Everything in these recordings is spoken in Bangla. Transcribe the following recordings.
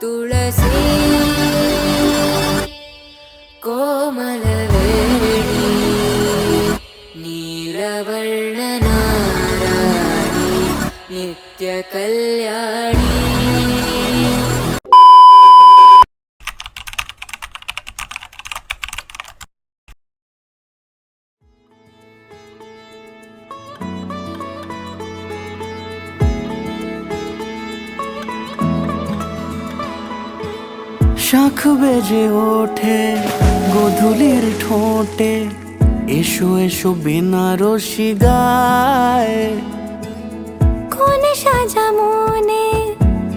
ತುಳಸಿ ಕೋಮಲವೇಣಿ ನೀಲವರ್ಣನಾರಾಣಿ ನಿತ್ಯ ಕಲ್ಯಾಣಿ. শাখ বেজে ওঠে গোধূলির ঠোঁটে, এসো এসো বেনারসি গায়। কোন সাজা মনে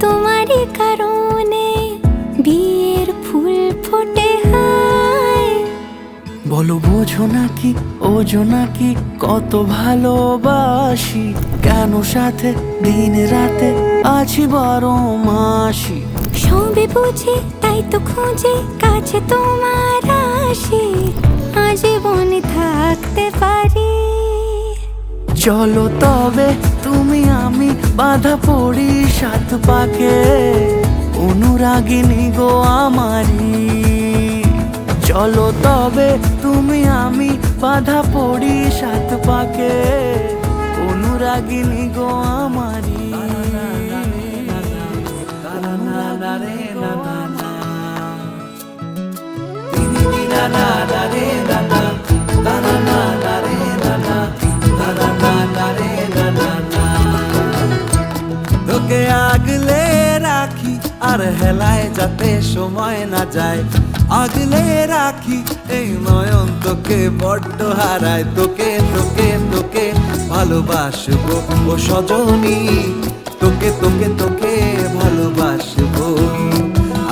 তোমারই কারণে বিয়ের ফুল ফোটে হায়। বলো বোঝো নাকি ওজো নাকি কত ভালোবাসি, কেন সাথে দিন রাতে আছি 12 মাসি। সবে বুঝি তাই তো খুঁজে কাছে তোমার আসি, আজীবনে থাকতে পারি। চলো তবে তুমি আমি বাধা পড়ি 7 পাকে, অনুরাগিনী গো আমারি। চলো তবে তুমি আমি বাধা পড়ি 7 পাকে, অনুরাগিনী গো আমারি। তোকে আগলে রাখি আর হেলায় যাতে সময় না যায়, আগলে রাখি এই নয়ন তোকে বড্ড হারায়। তোকে তোকে তোকে ভালোবাসবো ও সজনী, তোকে তোকে তোকে ভালোবাসবো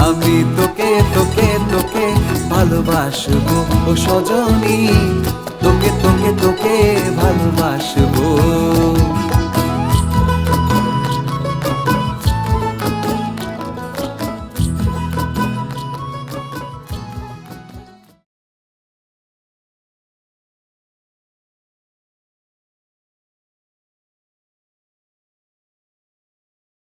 আমি। তোকে তোকে তোকে ভালোবাসবো ও সজনী, তোকে তোকে তোকে ভালোবাসবো।